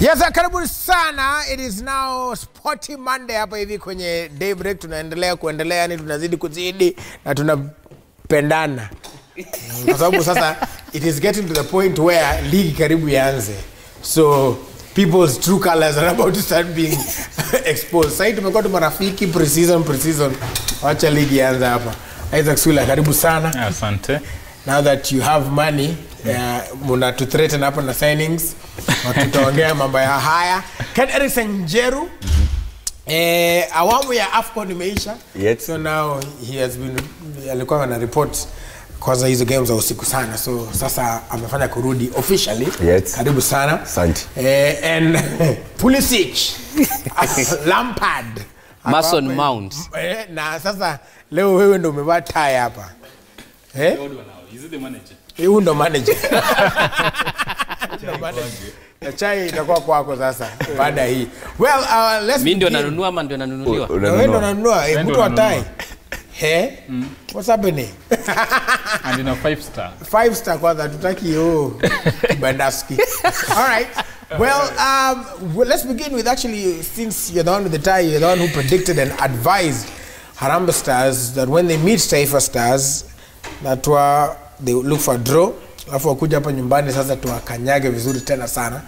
Yes, karibuni sana. It is now Sporty Monday hapa hivi kwenye daybreak. Tunaendelea ni tunazidi kuzidi na tunapendana. Kwa sababu sasa it is getting to the point where league karibu yaanze. So people's true colors are about to start being exposed. Sasa tumekuwa marafiki pre-season. Wacha league yaanze hapa. Isaac Swila, karibu sana. Asante. Now that you have money, muna to threaten hapa na signings. Tutaongea mambo ya haya. Ken Eriksen Njeru, awamu ya AFCON imeisha. Yes. So now he has been, alikuwa na report kwa hizo games za usiku sana. So sasa amefanya kurudi officially. Yes. Karibu sana. Asante. And Pulisic, Lampard, Mason Mount. Na sasa leo wewe ndio umevaa tie hapa. Is it the manager? Huyu ndo manager. Chai itakuwa kwako sasa baada hii. Well, let's mimi ndio nanunua ama ndio nanunuliwa? Wewe ndio nanunua, mtu wa tai. What's happening? And in a 5-star. 5-star kwanza tutaki hiyo Bandaski. All right. Well, let's begin with actually, since you're the one with the tie, you're the one who predicted and advised Harambee Stars that when they meet Taifa Stars, that they look for a draw. Alafu wakuja hapa nyumbani sasa tuwakanyage vizuri tena sana.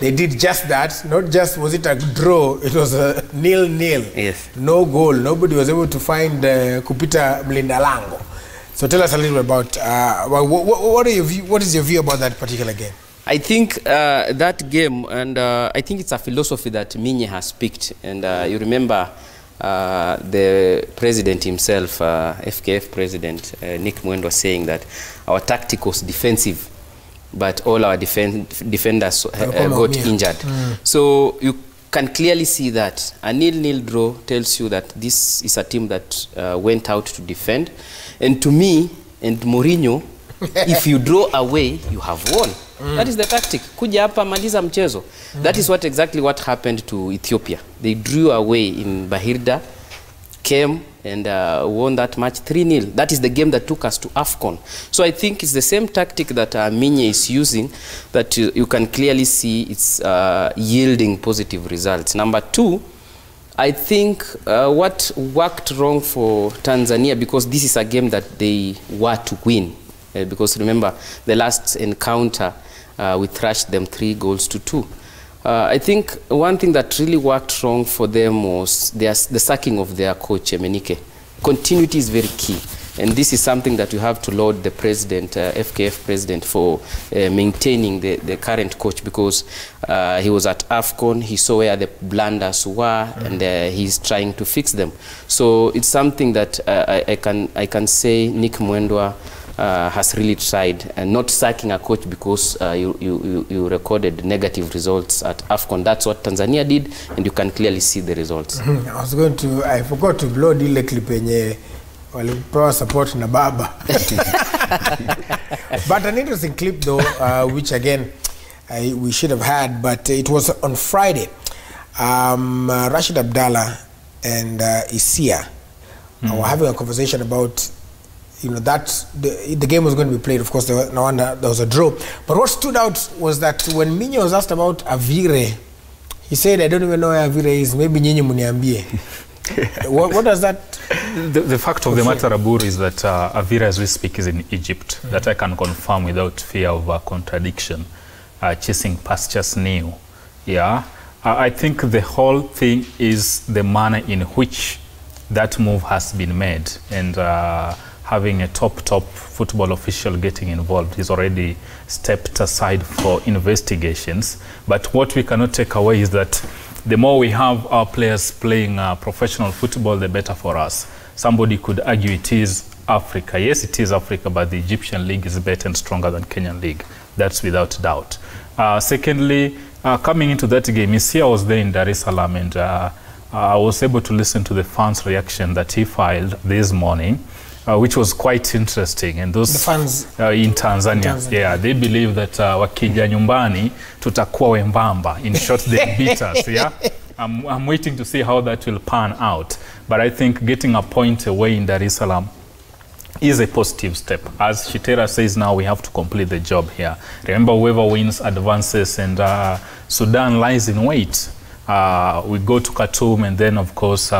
They did just that. Not just was it a draw, it was a 0-0. Yes. No goal. Nobody was able to find kupita mlinda lango. So tell us a little about what is your view about that particular game? I think that game, and I think it's a philosophy that Minye has picked. And you remember the president himself, FKF president, Nick Mwendwa, saying that our tactic was defensive, but all our defenders got injured. So you can clearly see that a 0-0 draw tells you that this is a team that went out to defend. And to me, and Mourinho, if you draw away, you have won. That is the tactic. Kuja hapa maliza mchezo. That is exactly what happened to Ethiopia. They drew away in Bahirda, came and won that match 3-0. That is the game that took us to AFCON. So I think it's the same tactic that Minye is using, that you can clearly see it's yielding positive results. Number two, I think what worked wrong for Tanzania, because this is a game that they were to win. Because remember, the last encounter, we thrashed them 3-2. I think one thing that really worked wrong for them was the sacking of their coach, Emenike. Continuity is very key. And this is something that you have to laud the president, FKF president, for maintaining the current coach, because he was at AFCON, he saw where the blunders were, and he's trying to fix them. So it's something that I can say Nick Mwendwa has really tried, and not sacking a coach because you recorded negative results at AFCON. That's what Tanzania did, and you can clearly see the results. I forgot to blow the clip enye walipewa support na baba. But an interesting clip though, which again we should have had, but it was on Friday. Rashid Abdallah and Isia were having a conversation about, you know, that the game was going to be played. Of course, there was a draw. But what stood out was that when Minyo was asked about Avire, he said, I don't even know where Avire is. Maybe Nyinyi muniambie. What does that... The fact of the matter, Abur, is that Avira, as we speak, is in Egypt. That I can confirm without fear of contradiction. Chasing pastures new. Yeah. I think the whole thing is the manner in which that move has been made. And having a top football official getting involved. He's already stepped aside for investigations. But what we cannot take away is that the more we have our players playing professional football, the better for us. Somebody could argue it is Africa. Yes, it is Africa, but the Egyptian league is better and stronger than Kenyan league. That's without doubt. Secondly, coming into that game, Isia was there in Dar es Salaam, and I was able to listen to the fans' reaction that he filed this morning, which was quite interesting. And those fans in Tanzania, yeah, they believe that wakija nyumbani tutakuwa wembamba. In short, they beat us. Yeah, I'm waiting to see how that will pan out. But I think getting a point away in Dar es Salaam is a positive step. As Shitera says, now we have to complete the job here. Remember, whoever wins advances, and Sudan lies in wait. We go to Khartoum, and then, of course,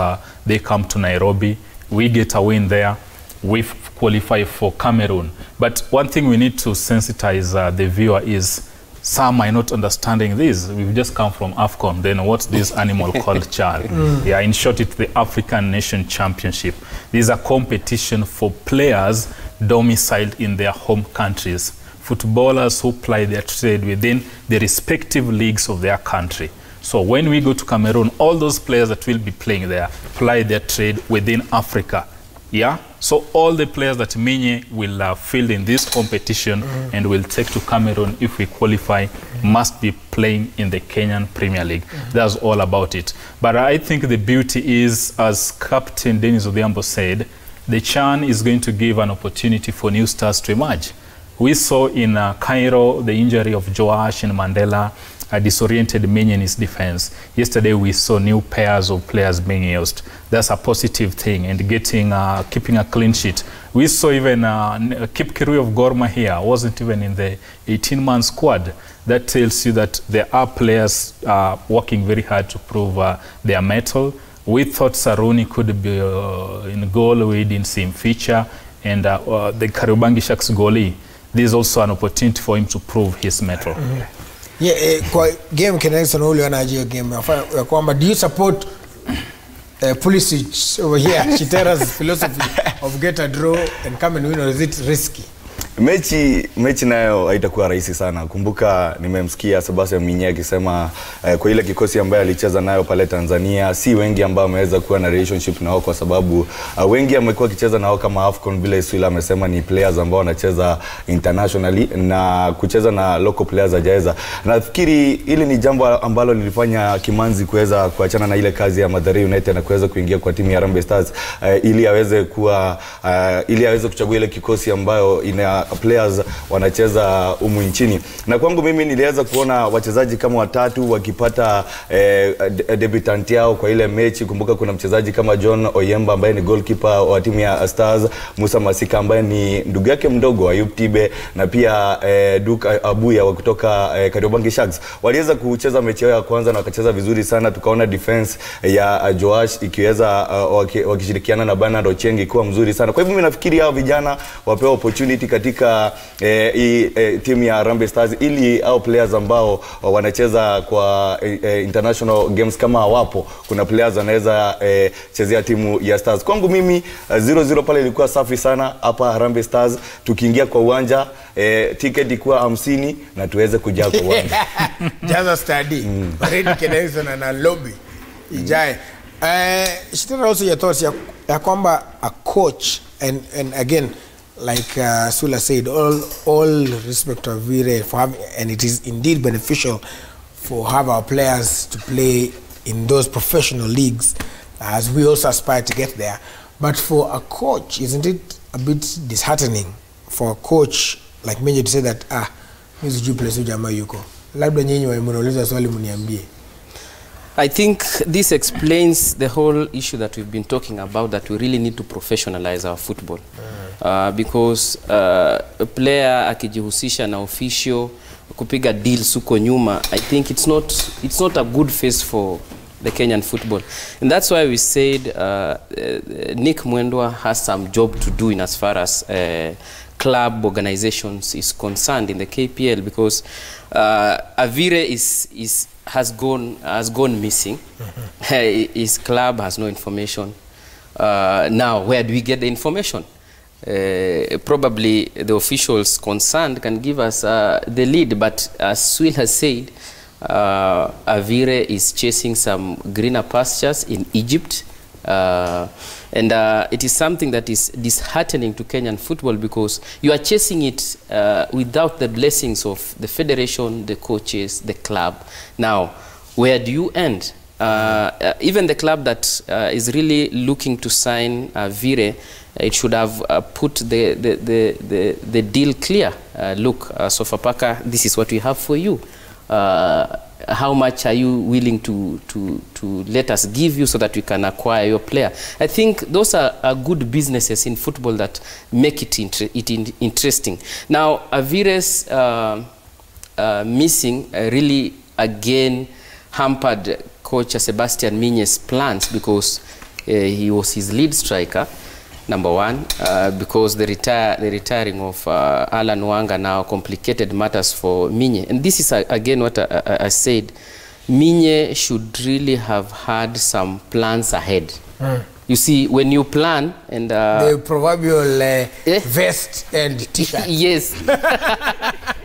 they come to Nairobi. We get a win there. We qualify for Cameroon. But one thing we need to sensitize the viewer is, some are not understanding this. We've just come from AFCON. Then what's this animal called CHAN? Yeah, in short, it's the African Nation Championship. This is a competition for players domiciled in their home countries. Footballers who ply their trade within the respective leagues of their country. So when we go to Cameroon, all those players that will be playing there ply their trade within Africa. Yeah, so all the players that Minye will field in this competition and will take to Cameroon if we qualify must be playing in the Kenyan Premier League. That's all about it. But I think the beauty is, as Captain Dennis Odhiambo said, the CHAN is going to give an opportunity for new stars to emerge. We saw in Cairo the injury of Joash and Mandela disoriented Minye in his defense. Yesterday we saw new pairs of players being used. That's a positive thing, and getting keeping a clean sheet. We saw even Kip Kirui of Gor Mahia wasn't even in the 18-man squad. That tells you that there are players working very hard to prove their mettle. We thought Saruni could be in goal. We didn't see him feature. And the Kariobangi Sharks goalie, there's also an opportunity for him to prove his mettle. Yeah, kwa game Kenelson uli wanajio game ya kwamba, do you support Pulisic over here, Chitera's philosophy of get a draw and come and win, or is it risky? Mechi nayo haitakuwa rahisi sana. Kumbuka nimemsikia Sebastian Minye akisema kwa ile kikosi ambayo alicheza nayo pale Tanzania, si wengi ambao wameweza kuwa na relationship nao, kwa sababu wengi amekuwa akicheza nao kama AFCON, vile Swila amesema ni players ambao wanacheza internationally, na kucheza na local players hajaweza. Nafikiri ili ni jambo ambalo lilifanya Kimanzi kuweza kuachana na ile kazi ya Mathare United na kuweza kuingia kwa timu ya Harambee Stars, ili aweze kuchagua ile kikosi ambayo ina players wanacheza umu nchini. Na kwangu mimi niliweza kuona wachezaji kama watatu wakipata debutant yao kwa ile mechi. Kumbuka kuna mchezaji kama John Oyemba ambaye ni goalkeeper wa timu ya Stars, Musa Masika ambaye ni ndugu yake mdogo Ayub Tibe, na pia Duke Abuya wa kutoka Kariobangi Sharks. Waliweza kucheza mechi yao ya kwanza na wakacheza vizuri sana. Tukaona defense ya Joash ikiweza wakishirikiana na Bernard Ochengi kuwa mzuri sana. Kwa hivyo mimi nafikiri hao vijana wapewa opportunity katika timu ya Harambee Stars, ili au players ambao wanacheza kwa international games kama wapo, kuna players wanaweza chezea timu ya Stars. Kwangu mimi 0-0 pale ilikuwa safi sana hapa Harambee Stars. Tukiingia kwa uwanja ticket ilikuwa 50 na tuweze kujaa kwa uwanja. Jaza study. Ready Kenelson na lobby. Ijae. Shitera also your thoughts ya kwamba a coach and again, like Sula said, all respect to Vire for having, and it is indeed beneficial for have our players to play in those professional leagues, as we also aspire to get there. But for a coach, isn't it a bit disheartening for a coach like me to say that mimi sijui place jamaa yuko, labda nyinyi mnauliza swali mniambie? I think this explains the whole issue that we've been talking about, that we really need to professionalize our football. Because a player akijihusisha na official kupiga deals huko nyuma, I think it's not a good face for the Kenyan football. And that's why we said Nick Mwendwa has some job to do in as far as club organizations is concerned in the KPL, because Avire has gone missing. His club has no information. Now, where do we get the information? Probably the officials concerned can give us the lead, but as Swil has said, Avire is chasing some greener pastures in Egypt, and it is something that is disheartening to Kenyan football, because you are chasing it without the blessings of the federation, the coaches, the club. Now, where do you end? Even the club that is really looking to sign Vire, it should have put the deal clear. Look, Sofapaka, this is what we have for you. how much are you willing to let us give you so that we can acquire your player? I think those are good businesses in football that make it interesting. Now, Avire's missing really again hampered coach Sebastian Minye's plans, because he was his lead striker, number one, because the retiring of Alan Wanga now complicated matters for Minye. And this is again what I said. Minye should really have had some plans ahead. You see, when you plan and the proverbial vest and t-shirt. Yes.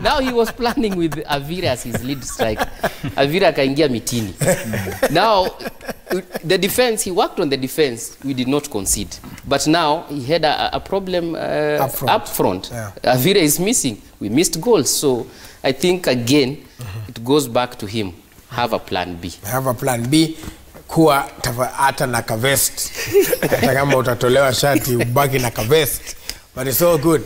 Now he was planning with Avira as his lead striker. Avira kaingia mitini. Now the defense, he worked on the defense. We did not concede. But now he had a problem up front. Yeah. Avira is missing. We missed goals. So I think again it goes back to him. Have a plan B. Have a plan B. Kuwa hata na kavest. Hata kama utatolewa shati ubaki na kavest. But it's all good.